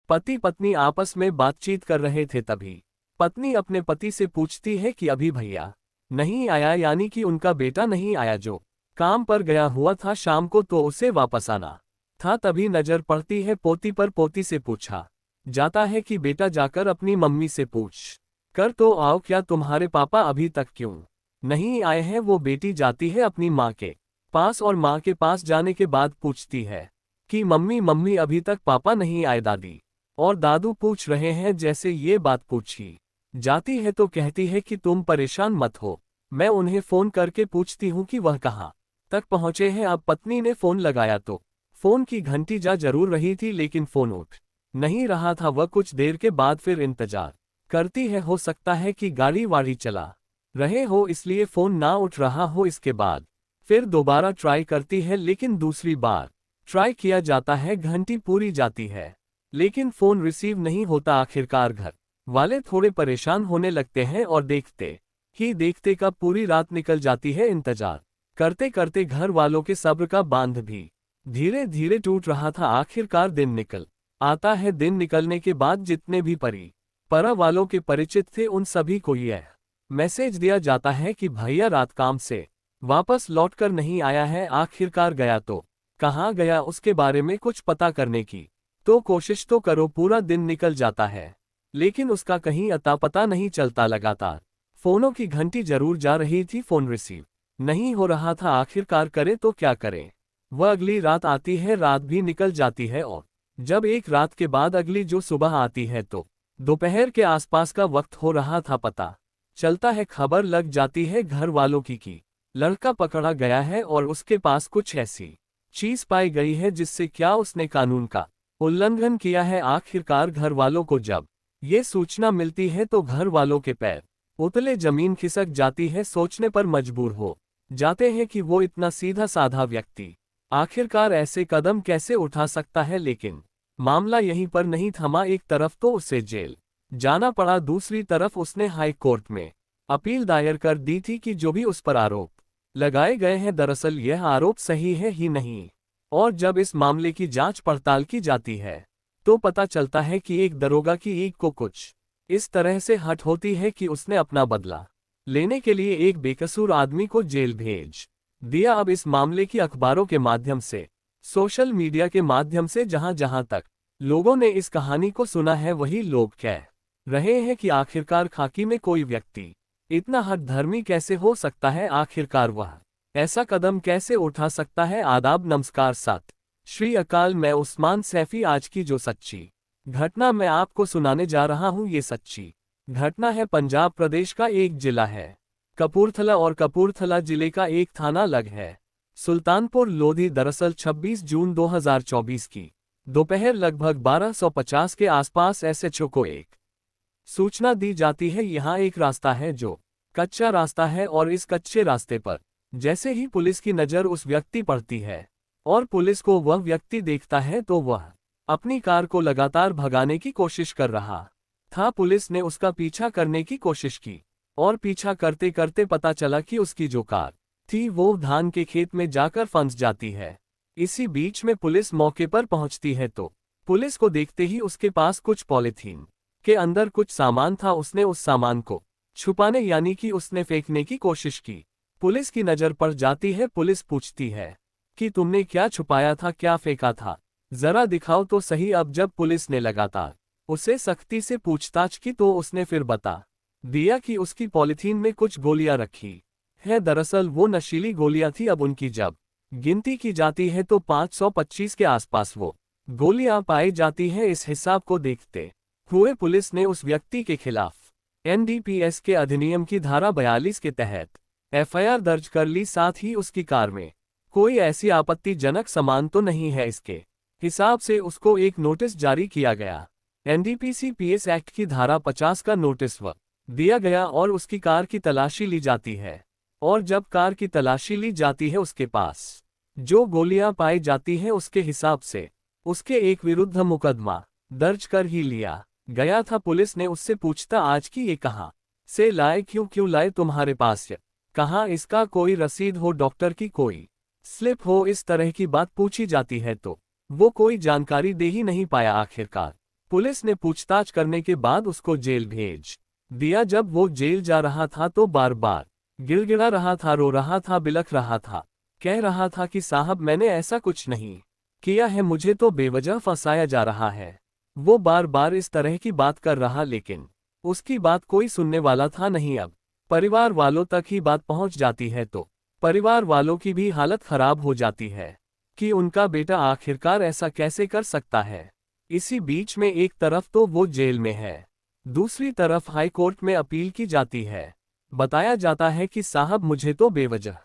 पति पत्नी आपस में बातचीत कर रहे थे तभी पत्नी अपने पति से पूछती है कि अभी भैया नहीं आया, यानी कि उनका बेटा नहीं आया जो काम पर गया हुआ था शाम को, तो उसे वापस आना था। तभी नजर पड़ती है पोती पर। पोती से पूछा जाता है कि बेटा जाकर अपनी मम्मी से पूछ कर तो आओ, क्या तुम्हारे पापा अभी तक क्यों नहीं आए हैं। वो बेटी जाती है अपनी माँ के पास और माँ के पास जाने के बाद पूछती है कि मम्मी मम्मी अभी तक पापा नहीं आए। दादी और दादू पूछ रहे हैं। जैसे ये बात पूछी जाती है तो कहती है कि तुम परेशान मत हो, मैं उन्हें फोन करके पूछती हूँ कि वह कहाँ तक पहुँचे हैं। अब पत्नी ने फोन लगाया तो फोन की घंटी जा जरूर रही थी, लेकिन फोन उठ नहीं रहा था। वह कुछ देर के बाद फिर इंतजार करती है, हो सकता है कि गाड़ी वाड़ी चला रहे हो इसलिए फोन ना उठ रहा हो। इसके बाद फिर दोबारा ट्राई करती है, लेकिन दूसरी बार ट्राई किया जाता है, घंटी पूरी जाती है लेकिन फोन रिसीव नहीं होता। आखिरकार घर वाले थोड़े परेशान होने लगते हैं और देखते ही देखते कब पूरी रात निकल जाती है। इंतजार करते करते घर वालों के सब्र का बांध भी धीरे धीरे टूट रहा था। आखिरकार दिन निकल आता है। दिन निकलने के बाद जितने भी परा वालों के परिचित थे उन सभी को यह मैसेज दिया जाता है कि भैया रात काम से वापस लौटकर नहीं आया है। आखिरकार गया तो कहाँ गया, उसके बारे में कुछ पता करने की तो कोशिश तो करो। पूरा दिन निकल जाता है लेकिन उसका कहीं अता पता नहीं चलता। लगातार फोनों की घंटी जरूर जा रही थी, फोन रिसीव नहीं हो रहा था। आखिरकार करे तो क्या करे। वह अगली रात आती है, रात भी निकल जाती है और जब एक रात के बाद अगली जो सुबह आती है तो दोपहर के आसपास का वक्त हो रहा था। पता चलता है, खबर लग जाती है घर वालों की कि लड़का पकड़ा गया है और उसके पास कुछ ऐसी चीज पाई गई है जिससे क्या उसने कानून का उल्लंघन किया है। आखिरकार घर वालों को जब ये सूचना मिलती है तो घर वालों के पैर उतले जमीन खिसक जाती है। सोचने पर मजबूर हो जाते हैं कि वो इतना सीधा साधा व्यक्ति आखिरकार ऐसे कदम कैसे उठा सकता है। लेकिन मामला यहीं पर नहीं थमा। एक तरफ तो उसे जेल जाना पड़ा, दूसरी तरफ उसने हाई कोर्ट में अपील दायर कर दी थी कि जो भी उस पर आरोप लगाए गए हैं दरअसल यह आरोप सही है ही नहीं। और जब इस मामले की जांच पड़ताल की जाती है तो पता चलता है कि एक दरोगा की ईख को कुछ इस तरह से हट होती है कि उसने अपना बदला लेने के लिए एक बेकसूर आदमी को जेल भेज दिया। अब इस मामले की अखबारों के माध्यम से, सोशल मीडिया के माध्यम से जहां जहां तक लोगों ने इस कहानी को सुना है वही लोग कह रहे हैं कि आखिरकार खाकी में कोई व्यक्ति इतना हठधर्मी कैसे हो सकता है। आखिरकार वह ऐसा कदम कैसे उठा सकता है। आदाब, नमस्कार, सत श्री अकाल। मैं उस्मान सैफी। आज की जो सच्ची घटना मैं आपको सुनाने जा रहा हूं, ये सच्ची घटना है पंजाब प्रदेश का एक जिला है कपूरथला और कपूरथला जिले का एक थाना लग है सुल्तानपुर लोधी। दरअसल 26 जून 2024 की दोपहर लगभग 12:50 के आसपास एसएचओ को एक सूचना दी जाती है। यहाँ एक रास्ता है जो कच्चा रास्ता है और इस कच्चे रास्ते पर जैसे ही पुलिस की नज़र उस व्यक्ति पड़ती है और पुलिस को वह व्यक्ति देखता है तो वह अपनी कार को लगातार भगाने की कोशिश कर रहा था। पुलिस ने उसका पीछा करने की कोशिश की और पीछा करते करते पता चला कि उसकी जो कार थी वो धान के खेत में जाकर फंस जाती है। इसी बीच में पुलिस मौके पर पहुंचती है तो पुलिस को देखते ही उसके पास कुछ पॉलीथीन के अंदर कुछ सामान था। उसने उस सामान को छुपाने यानी कि उसने फेंकने की कोशिश की। पुलिस की नज़र पड़ जाती है। पुलिस पूछती है कि तुमने क्या छुपाया था, क्या फेंका था, जरा दिखाओ तो सही। अब जब पुलिस ने लगातार उसे सख्ती से पूछताछ की तो उसने फिर बता दिया कि उसकी पॉलीथीन में कुछ गोलियां रखी है। दरअसल वो नशीली गोलियां थी। अब उनकी जब गिनती की जाती है तो 525 के आसपास वो गोलियां पाई जाती हैं। इस हिसाब को देखते हुए पुलिस ने उस व्यक्ति के खिलाफ एनडीपीएस के अधिनियम की धारा 42 के तहत एफआईआर दर्ज कर ली। साथ ही उसकी कार में कोई ऐसी आपत्तिजनक सामान तो नहीं है, इसके हिसाब से उसको एक नोटिस जारी किया गया। एनडीपीसी एक्ट की धारा 50 का नोटिस दिया गया और उसकी कार की तलाशी ली जाती है। और जब कार की तलाशी ली जाती है उसके पास जो गोलियां पाई जाती हैं उसके हिसाब से उसके एक विरुद्ध मुकदमा दर्ज कर ही लिया गया था। पुलिस ने उससे पूछता आज की ये कहाँ से लाए, क्यों लाए, तुम्हारे पास कहाँ इसका कोई रसीद हो, डॉक्टर की कोई स्लिप हो, इस तरह की बात पूछी जाती है तो वो कोई जानकारी दे ही नहीं पाया। आखिरकार पुलिस ने पूछताछ करने के बाद उसको जेल भेज दिया। जब वो जेल जा रहा था तो बार बार गिड़गिड़ा रहा था, रो रहा था, बिलख रहा था, कह रहा था कि साहब मैंने ऐसा कुछ नहीं किया है, मुझे तो बेवजह फंसाया जा रहा है। वो बार बार इस तरह की बात कर रहा, लेकिन उसकी बात कोई सुनने वाला था नहीं। अब परिवार वालों तक ही बात पहुंच जाती है तो परिवार वालों की भी हालत खराब हो जाती है कि उनका बेटा आखिरकार ऐसा कैसे कर सकता है। इसी बीच में एक तरफ तो वो जेल में है, दूसरी तरफ हाई कोर्ट में अपील की जाती है। बताया जाता है कि साहब मुझे तो बेवजह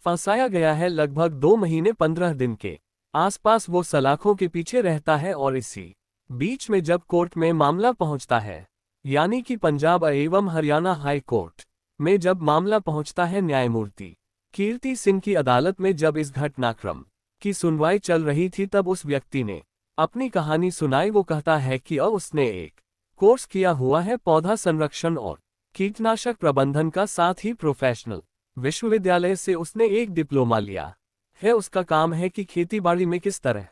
फंसाया गया है। लगभग 2 महीने 15 दिन के आसपास वो सलाखों के पीछे रहता है और इसी बीच में जब कोर्ट में मामला पहुंचता है, यानी कि पंजाब एवं हरियाणा हाई कोर्ट में जब मामला पहुंचता है, न्यायमूर्ति कीर्ति सिंह की अदालत में जब इस घटनाक्रम की सुनवाई चल रही थी, तब उस व्यक्ति ने अपनी कहानी सुनाई। वो कहता है कि अब उसने एक कोर्स किया हुआ है पौधा संरक्षण और कीटनाशक प्रबंधन का, साथ ही प्रोफेशनल विश्वविद्यालय से उसने एक डिप्लोमा लिया है। उसका काम है कि खेतीबाड़ी में किस तरह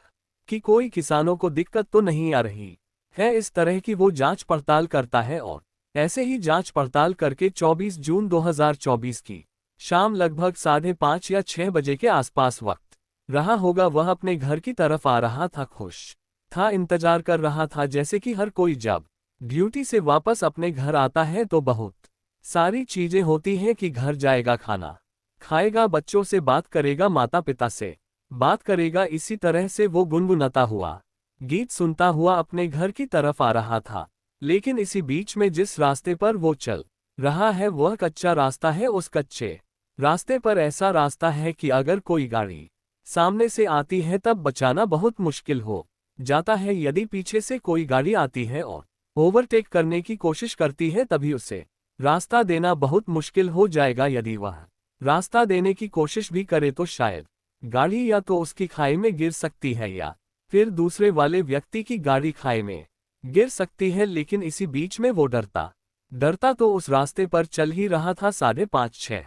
कि कोई किसानों को दिक्कत तो नहीं आ रही है, इस तरह की वो जांच पड़ताल करता है। और ऐसे ही जांच पड़ताल करके 24 जून 2024 की शाम लगभग 5:30 या 6 बजे के आसपास वक्त रहा होगा, वह अपने घर की तरफ आ रहा था। खुश था, इंतजार कर रहा था, जैसे कि हर कोई जब ड्यूटी से वापस अपने घर आता है तो बहुत सारी चीजें होती हैं कि घर जाएगा, खाना खाएगा, बच्चों से बात करेगा, माता पिता से बात करेगा। इसी तरह से वो गुनगुनाता हुआ, गीत सुनता हुआ अपने घर की तरफ आ रहा था। लेकिन इसी बीच में जिस रास्ते पर वो चल रहा है वह कच्चा रास्ता है। उस कच्चे रास्ते पर ऐसा रास्ता है कि अगर कोई गाड़ी सामने से आती है तब बचाना बहुत मुश्किल हो जाता है। यदि पीछे से कोई गाड़ी आती है और ओवरटेक करने की कोशिश करती है, तभी उसे रास्ता देना बहुत मुश्किल हो जाएगा। यदि वह रास्ता देने की कोशिश भी करे तो शायद गाड़ी या तो उसकी खाई में गिर सकती है या फिर दूसरे वाले व्यक्ति की गाड़ी खाई में गिर सकती है। लेकिन इसी बीच में वो डरता तो उस रास्ते पर चल ही रहा था। 5:30-6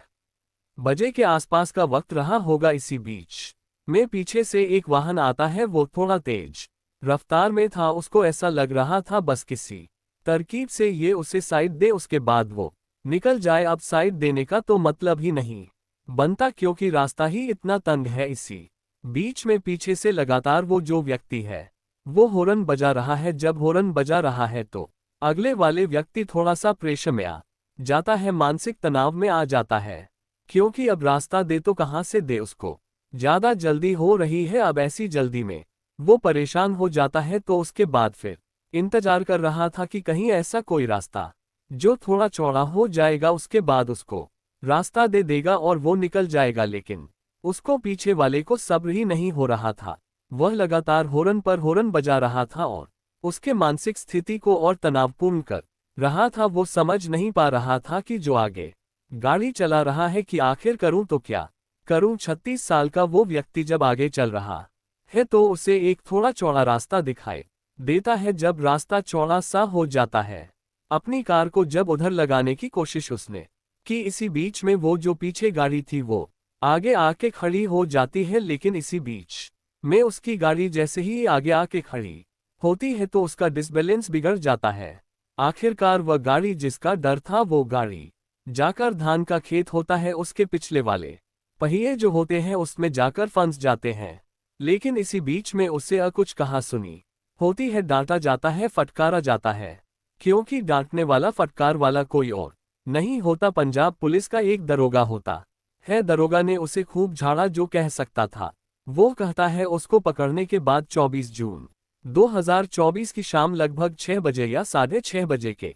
बजे के आसपास का वक्त रहा होगा। इसी बीच में पीछे से एक वाहन आता है, वो थोड़ा तेज रफ्तार में था। उसको ऐसा लग रहा था बस किसी तरकीब से ये उसे साइड दे, उसके बाद वो निकल जाए। अब साइड देने का तो मतलब ही नहीं बनता, क्योंकि रास्ता ही इतना तंग है। इसी बीच में पीछे से लगातार वो जो व्यक्ति है वो हॉर्न बजा रहा है। जब हॉर्न बजा रहा है तो अगले वाले व्यक्ति थोड़ा सा प्रेशर में आ जाता है, मानसिक तनाव में आ जाता है, क्योंकि अब रास्ता दे तो कहां से दे, उसको ज्यादा जल्दी हो रही है। अब ऐसी जल्दी में वो परेशान हो जाता है। तो उसके बाद फिर इंतजार कर रहा था कि कहीं ऐसा कोई रास्ता जो थोड़ा चौड़ा हो जाएगा, उसके बाद उसको रास्ता दे देगा और वो निकल जाएगा। लेकिन उसको पीछे वाले को सब्र ही नहीं हो रहा था। वह लगातार हॉर्न पर हॉर्न बजा रहा था और उसके मानसिक स्थिति को और तनावपूर्ण कर रहा था। वो समझ नहीं पा रहा था कि जो आगे गाड़ी चला रहा है कि आखिर करूं तो क्या करूं। 36 साल का वो व्यक्ति जब आगे चल रहा है तो उसे एक थोड़ा चौड़ा रास्ता दिखाई देता है। जब रास्ता चौड़ा सा हो जाता है, अपनी कार को जब उधर लगाने की कोशिश उसने की, इसी बीच में वो जो पीछे गाड़ी थी वो आगे आके खड़ी हो जाती है। लेकिन इसी बीच में उसकी गाड़ी जैसे ही आगे आके खड़ी होती है तो उसका डिसबैलेंस बिगड़ जाता है। आखिरकार वह गाड़ी जिसका डर था, वो गाड़ी जाकर धान का खेत होता है उसके पिछले वाले पहिए जो होते हैं उसमें जाकर फंस जाते हैं। लेकिन इसी बीच में उसे कुछ कहा सुनी होती है, डांटा जाता है, फटकारा जाता है, क्योंकि डांटने वाला फटकार वाला कोई और नहीं होता, पंजाब पुलिस का एक दरोगा होता है। दरोगा ने उसे खूब झाड़ा, जो कह सकता था। वो कहता है उसको पकड़ने के बाद 24 जून 2024 की शाम लगभग 6 बजे या 6:30 बजे के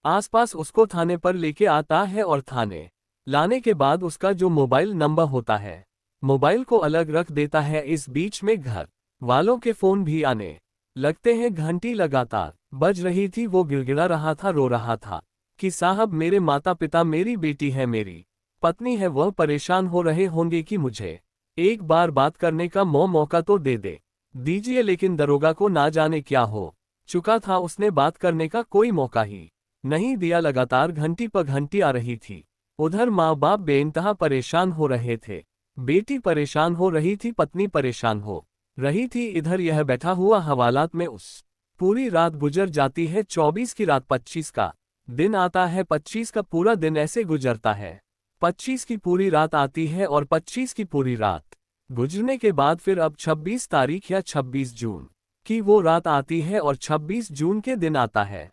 आसपास उसको थाने पर लेके आता है और थाने लाने के बाद उसका जो मोबाइल नंबर होता है, मोबाइल को अलग रख देता है। इस बीच में घर वालों के फोन भी आने लगते हैं। घंटी लगातार बज रही थी। वो गिड़गिड़ा रहा था, रो रहा था कि साहब मेरे माता पिता, मेरी बेटी है, मेरी पत्नी है, वह परेशान हो रहे होंगे कि मुझे एक बार बात करने का मौका तो दे दीजिए। लेकिन दरोगा को ना जाने क्या हो चुका था, उसने बात करने का कोई मौका ही नहीं दिया। लगातार घंटी पर घंटी आ रही थी। उधर माँ बाप बेइंतहा परेशान हो रहे थे, बेटी परेशान हो रही थी, पत्नी परेशान हो रही थी। इधर यह बैठा हुआ हवालात में उस पूरी रात गुजर जाती है, 24 की रात 25 का दिन आता है, 25 का पूरा दिन ऐसे गुजरता है। 25 की पूरी रात आती है और 25 की पूरी रात गुजरने के बाद फिर अब 26 तारीख या 26 जून की वो रात आती है और 26 जून के दिन आता है।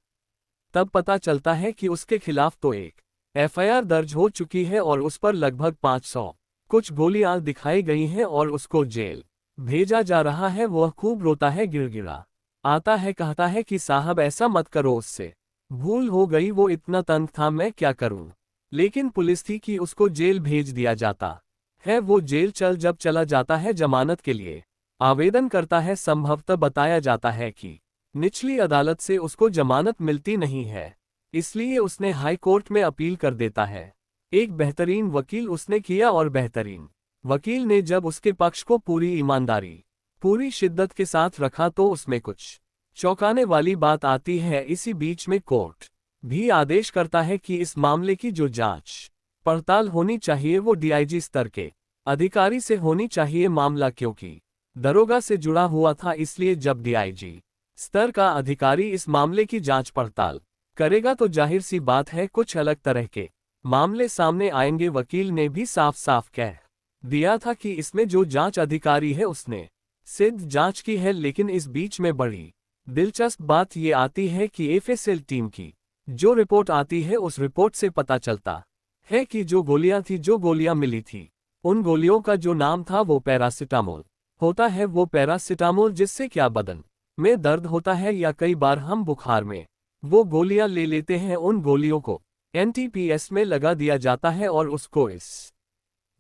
तब पता चलता है कि उसके खिलाफ तो एक एफआईआर दर्ज हो चुकी है और उस पर लगभग 500 कुछ गोलियां दिखाई गई हैं और उसको जेल भेजा जा रहा है। वह खूब रोता है, गिड़गिड़ा आता है, कहता है कि साहब ऐसा मत करो, उससे भूल हो गई, वो इतना तंग था, मैं क्या करूं। लेकिन पुलिस थी कि उसको जेल भेज दिया जाता है। वो जेल जब चला जाता है जमानत के लिए आवेदन करता है, संभवतः बताया जाता है कि निचली अदालत से उसको जमानत मिलती नहीं है, इसलिए उसने हाई कोर्ट में अपील कर देता है। एक बेहतरीन वकील उसने किया और बेहतरीन वकील ने जब उसके पक्ष को पूरी ईमानदारी पूरी शिद्दत के साथ रखा तो उसमें कुछ चौंकाने वाली बात आती है। इसी बीच में कोर्ट भी आदेश करता है कि इस मामले की जो जांच पड़ताल होनी चाहिए वो डीआईजी स्तर के अधिकारी से होनी चाहिए। मामला क्योंकि दरोगा से जुड़ा हुआ था, इसलिए जब डीआईजी स्तर का अधिकारी इस मामले की जांच पड़ताल करेगा तो जाहिर सी बात है कुछ अलग तरह के मामले सामने आएंगे। वकील ने भी साफ साफ कह दिया था कि इसमें जो जांच अधिकारी है उसने सिद्ध जांच की है। लेकिन इस बीच में बड़ी दिलचस्प बात ये आती है कि एफएसएल टीम की जो रिपोर्ट आती है उस रिपोर्ट से पता चलता है कि जो गोलियां मिली थी उन गोलियों का जो नाम था वो पैरासिटामोल होता है। वो पैरासिटामोल जिससे क्या बदन में दर्द होता है या कई बार हम बुखार में वो गोलियां ले लेते हैं, उन गोलियों को एनटीपीएस में लगा दिया जाता है और उसको इस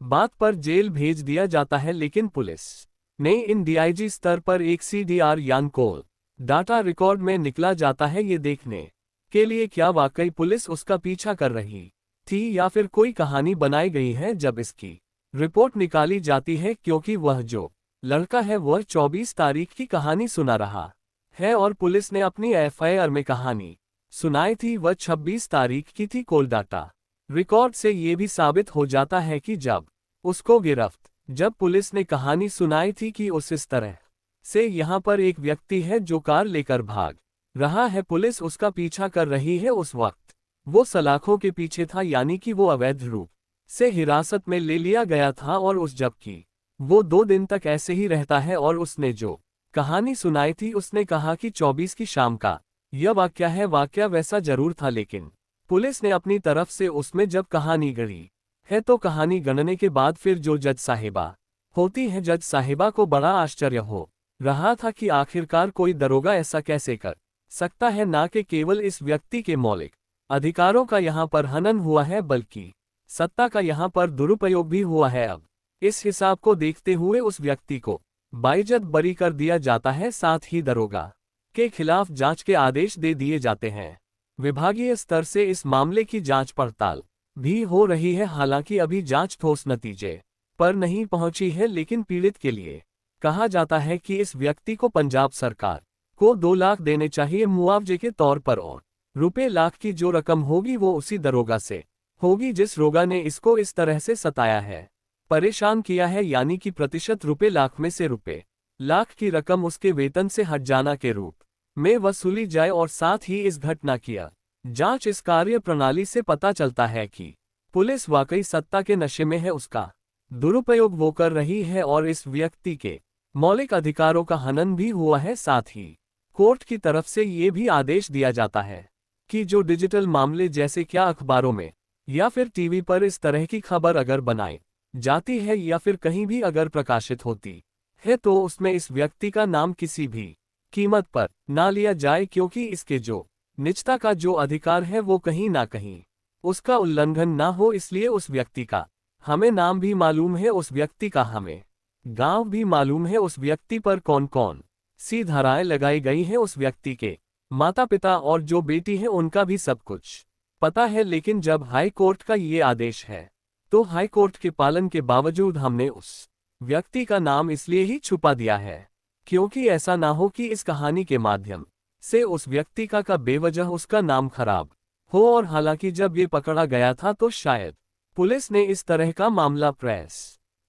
बात पर जेल भेज दिया जाता है। लेकिन पुलिस ने इन डीआईजी स्तर पर एक सीडीआर यान कॉल डाटा रिकॉर्ड में निकला जाता है ये देखने के लिए क्या वाकई पुलिस उसका पीछा कर रही थी या फिर कोई कहानी बनाई गई है। जब इसकी रिपोर्ट निकाली जाती है, क्योंकि वह जो लड़का है वह 24 तारीख की कहानी सुना रहा है और पुलिस ने अपनी एफआईआर में कहानी सुनाई थी वह 26 तारीख की थी। कॉल डाटा रिकॉर्ड से ये भी साबित हो जाता है कि जब उसको जब पुलिस ने कहानी सुनाई थी कि इस तरह से यहाँ पर एक व्यक्ति है जो कार लेकर भाग रहा है, पुलिस उसका पीछा कर रही है। उस वक्त वो सलाखों के पीछे था, यानी कि वो अवैध रूप से हिरासत में ले लिया गया था और उस जबकि वो 2 दिन तक ऐसे ही रहता है। और उसने जो कहानी सुनाई थी उसने कहा कि 24 की शाम का यह वाक्य है। वाक्य वैसा जरूर था, लेकिन पुलिस ने अपनी तरफ से उसमें जब कहानी गढ़ी है तो कहानी गणने के बाद फिर जो जज साहिबा होती है, जज साहिबा को बड़ा आश्चर्य हो रहा था कि आखिरकार कोई दरोगा ऐसा कैसे कर सकता है। ना कि केवल इस व्यक्ति के मौलिक अधिकारों का यहाँ पर हनन हुआ है, बल्कि सत्ता का यहाँ पर दुरुपयोग भी हुआ है। अब इस हिसाब को देखते हुए उस व्यक्ति को बाइज्जत बरी कर दिया जाता है, साथ ही दरोगा के खिलाफ जांच के आदेश दे दिए जाते हैं। विभागीय स्तर से इस मामले की जांच पड़ताल भी हो रही है। हालांकि अभी जांच ठोस नतीजे पर नहीं पहुंची है, लेकिन पीड़ित के लिए कहा जाता है कि इस व्यक्ति को पंजाब सरकार को 2 लाख देने चाहिए मुआवजे के तौर पर, और ₹1 लाख की जो रकम होगी वो उसी दरोगा से होगी जिस रोगा ने इसको इस तरह से सताया है, परेशान किया है। यानी कि प्रतिशत ₹1 लाख में से ₹1 लाख की रकम उसके वेतन से हट जाना के रूप में वसूली जाए। और साथ ही इस घटना किया जांच इस कार्य प्रणाली से पता चलता है कि पुलिस वाकई सत्ता के नशे में है, उसका दुरुपयोग वो कर रही है और इस व्यक्ति के मौलिक अधिकारों का हनन भी हुआ है। साथ ही कोर्ट की तरफ से ये भी आदेश दिया जाता है कि जो डिजिटल मामले जैसे क्या अखबारों में या फिर टीवी पर इस तरह की खबर अगर बनाई जाती है या फिर कहीं भी अगर प्रकाशित होती है तो उसमें इस व्यक्ति का नाम किसी भी कीमत पर ना लिया जाए, क्योंकि इसके जो निजता का जो अधिकार है वो कहीं ना कहीं उसका उल्लंघन ना हो। इसलिए उस व्यक्ति का हमें नाम भी मालूम है, उस व्यक्ति का हमें गांव भी मालूम है, उस व्यक्ति पर कौन कौन सी धाराएं लगाई गई हैं, उस व्यक्ति के माता पिता और जो बेटी है उनका भी सब कुछ पता है। लेकिन जब हाई कोर्ट का ये आदेश है तो हाई कोर्ट के पालन के बावजूद हमने उस व्यक्ति का नाम इसलिए ही छुपा दिया है क्योंकि ऐसा ना हो कि इस कहानी के माध्यम से उस व्यक्ति का बेवजह उसका नाम खराब हो। और हालांकि जब ये पकड़ा गया था तो शायद पुलिस ने इस तरह का मामला प्रेस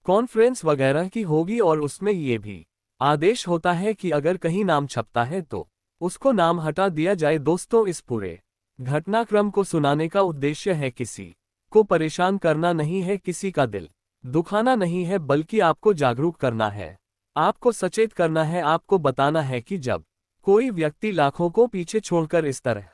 कॉन्फ्रेंस वगैरह की होगी और उसमें ये भी आदेश होता है कि अगर कहीं नाम छपता है तो उसको नाम हटा दिया जाए। दोस्तों, इस पूरे घटनाक्रम को सुनाने का उद्देश्य है किसी को परेशान करना नहीं है, किसी का दिल दुखाना नहीं है, बल्कि आपको जागरूक करना है, आपको सचेत करना है, आपको बताना है कि जब कोई व्यक्ति लाखों को पीछे छोड़कर इस तरह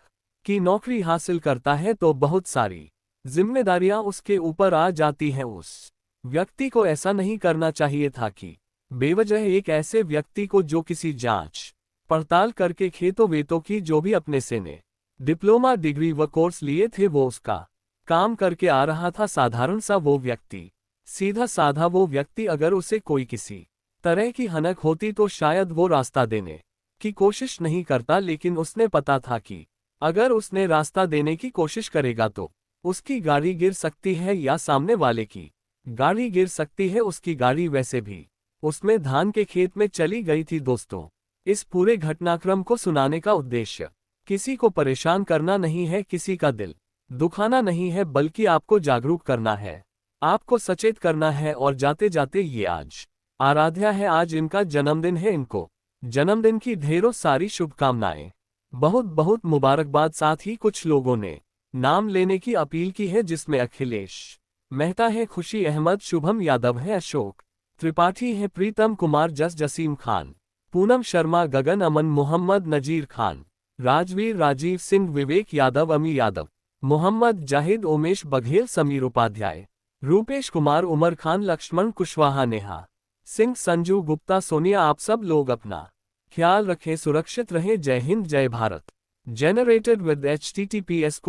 की नौकरी हासिल करता है तो बहुत सारी जिम्मेदारियां उसके ऊपर आ जाती हैं। उस व्यक्ति को ऐसा नहीं करना चाहिए था कि बेवजह एक ऐसे व्यक्ति को जो किसी जांच पड़ताल करके खेतों वेतों की जो भी अपने से ने डिप्लोमा डिग्री व कोर्स लिए थे वो उसका काम करके आ रहा था, साधारण सा वो व्यक्ति, सीधा साधा वो व्यक्ति, अगर उसे कोई किसी तरह की हनक होती तो शायद वो रास्ता देने की कोशिश नहीं करता। लेकिन उसने पता था कि अगर उसने रास्ता देने की कोशिश करेगा तो उसकी गाड़ी गिर सकती है या सामने वाले की गाड़ी गिर सकती है। उसकी गाड़ी वैसे भी उसमें धान के खेत में चली गई थी। दोस्तों, इस पूरे घटनाक्रम को सुनाने का उद्देश्य किसी को परेशान करना नहीं है, किसी का दिल दुखाना नहीं है, बल्कि आपको जागरूक करना है, आपको सचेत करना है। और जाते जाते ये आज आराध्या है, आज इनका जन्मदिन है, इनको जन्मदिन की ढेरों सारी शुभकामनाएं, बहुत बहुत मुबारकबाद। साथ ही कुछ लोगों ने नाम लेने की अपील की है, जिसमें अखिलेश मेहता है, खुशी अहमद, शुभम यादव है, अशोक त्रिपाठी है, प्रीतम कुमार, जसीम खान, पूनम शर्मा, गगन अमन, मोहम्मद नजीर खान, राजवीर, राजीव सिंह, विवेक यादव, अमी यादव, मोहम्मद जाहिद, उमेश बघेल, समीर उपाध्याय, रूपेश कुमार, उमर खान, लक्ष्मण कुशवाहा, नेहा सिंह, संजू गुप्ता, सोनिया। आप सब लोग अपना ख्याल रखें, सुरक्षित रहें। जय हिंद, जय भारत। Generated with https://com.ai